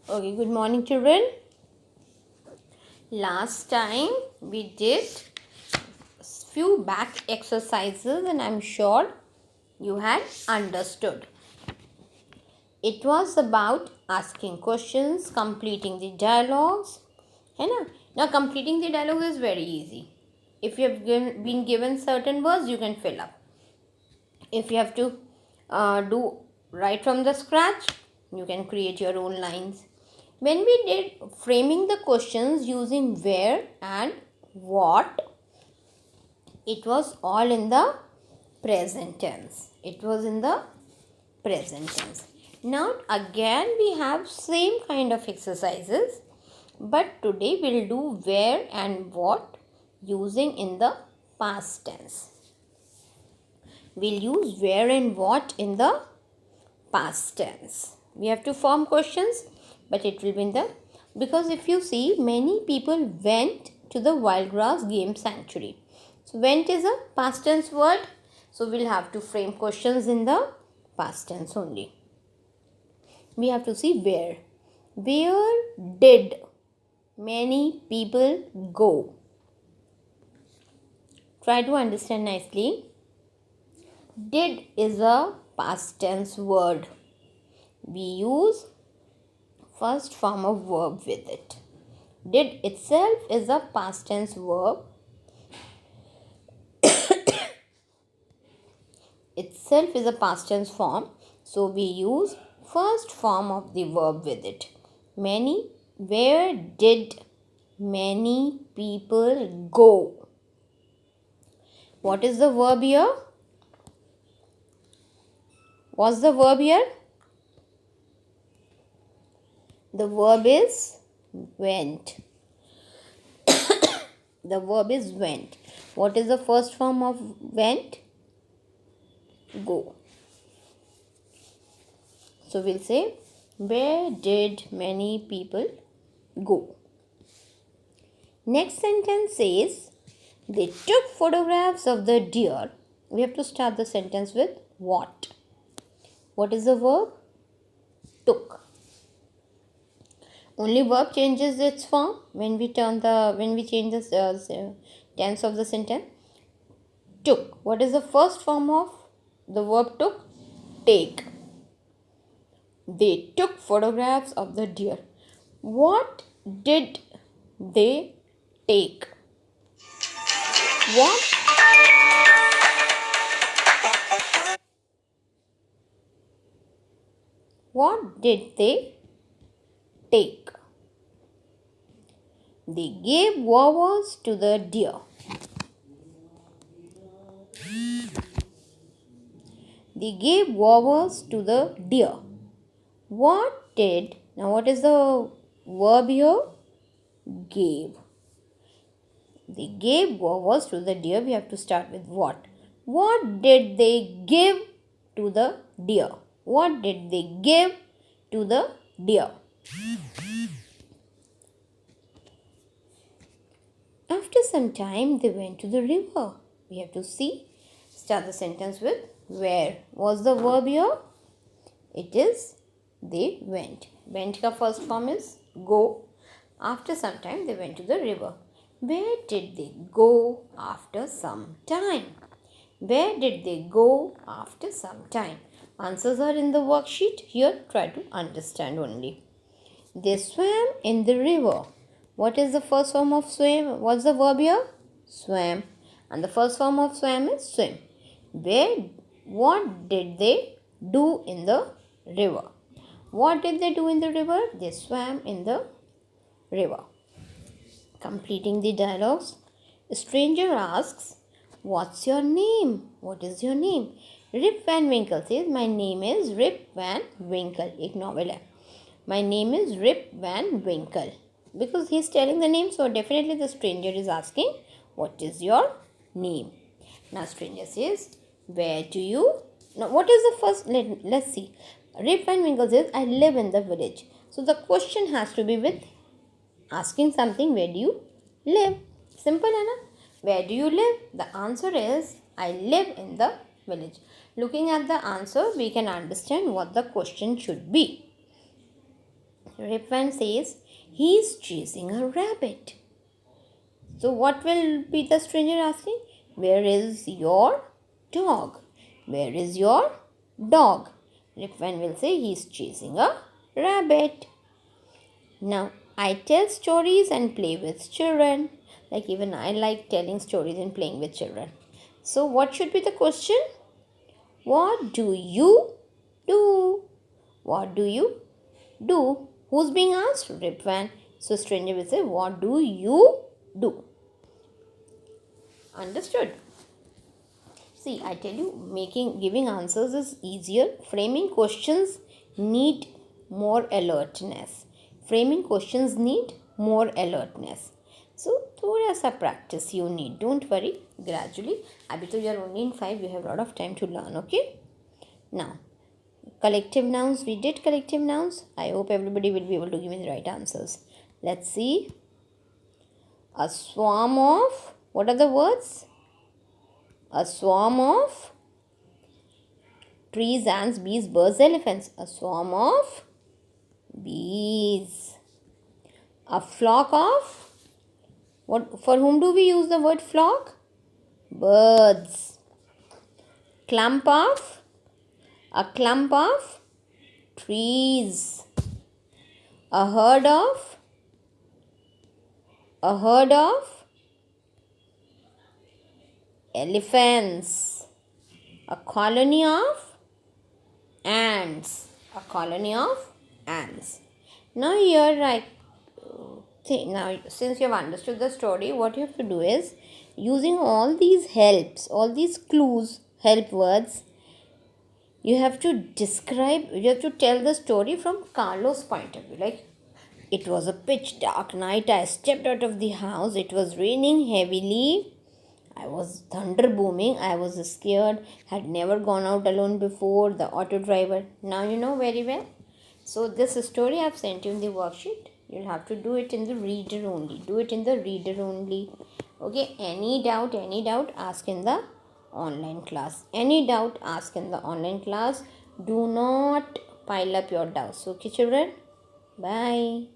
Okay, good morning, children. Last time we did few back exercises and I'm sure you had understood. It was about asking questions, completing the dialogues. Now completing the dialogue is very easy. If you have been given certain words, you can fill up. If you have to do right from the scratch, you can create your own lines. When we did framing the questions using where and what, it was all in the present tense. It was in the present tense. Now again we have same kind of exercises, but today we'll do where and what using in the past tense. We'll use where and what in the past tense. We have to form questions, but it will be in the, because if you see, many people went to the wild grass game sanctuary. So went is a past tense word, so we'll have to frame questions in the past tense only. We have to see where. Where did many people go? Try to understand nicely. Did is a past tense word. We use first form of verb with it. Did itself is a past tense verb. Itself is a past tense form. So we use first form of the verb with it. Many. Where did many people go? What is the verb here? What's the verb here? The verb is went. The verb is went. What is the first form of went? Go. So we'll say, where did many people go? Next sentence says, they took photographs of the deer. We have to start the sentence with what? What is the verb? Took. Only verb changes its form when we change the tense of the sentence. Took. What is the first form of the verb took? Take. They took photographs of the deer. What did they take? What? What did they take? They gave guavas to the deer. They gave guavas to the deer. What did, now what is the verb here? Gave. They gave guavas to the deer. We have to start with what? What did they give to the deer? What did they give to the deer? After some time, they went to the river. We have to see. Start the sentence with where. What's the verb here? It is they went. Went ka first form is go. After some time, they went to the river. Where did they go after some time? Where did they go after some time? Answers are in the worksheet. Here, try to understand only. They swam in the river. What is the first form of swim? What's the verb here? Swam. And the first form of swam is swim. What did they do in the river? What did they do in the river? They swam in the river. Completing the dialogues. A stranger asks, what's your name? What is your name? Rip Van Winkle says, my name is Rip Van Winkle. एक novel है. My name is Rip Van Winkle. Because he's telling the name, so definitely the stranger is asking, what is your name? Now stranger says, where do you? Now what is the first? Let's see. Rip Van Winkle says, I live in the village. So the question has to be with asking something, where do you live? Simple, है ना? Where do you live? The answer is, I live in the village. Looking at the answer, we can understand what the question should be. Rip Van says, he's chasing a rabbit. So what will be the stranger asking? Where is your dog? Where is your dog? Rip Van will say, he's chasing a rabbit. Now, I tell stories and play with children. Like even I like telling stories and playing with children. So what should be the question? What do you do? What do you do? Who's being asked? Rip Van. So stranger will say, what do you do? Understood? See, I tell you, giving answers is easier. Framing questions need more alertness. Framing questions need more alertness. So, thoda sa practice you need. Don't worry, gradually. Abhi to you are only in 5, you have a lot of time to learn, okay? Now, collective nouns. We did collective nouns. I hope everybody will be able to give me the right answers. Let's see. A swarm of, what are the words? A swarm of trees, ants, bees, birds, elephants. A swarm of bees. A flock of, what? For whom do we use the word flock? Birds. Clump of, a clump of trees. A herd of elephants. A colony of ants. A colony of ants. Now here now since you have understood the story, what you have to do is, using all these helps, all these clues, help words, you have to tell the story from Carlo's point of view. Like, it was a pitch dark night. I stepped out of the house. It was raining heavily. I was thunder booming. I was scared. Had never gone out alone before. The auto driver. Now you know very well. So this story I have sent you in the worksheet. You'll have to do it in the reader only. Do it in the reader only. Okay. Any doubt, ask in the online class. Any doubt, ask in the online class. Do not pile up your doubts. Okay, children? Bye.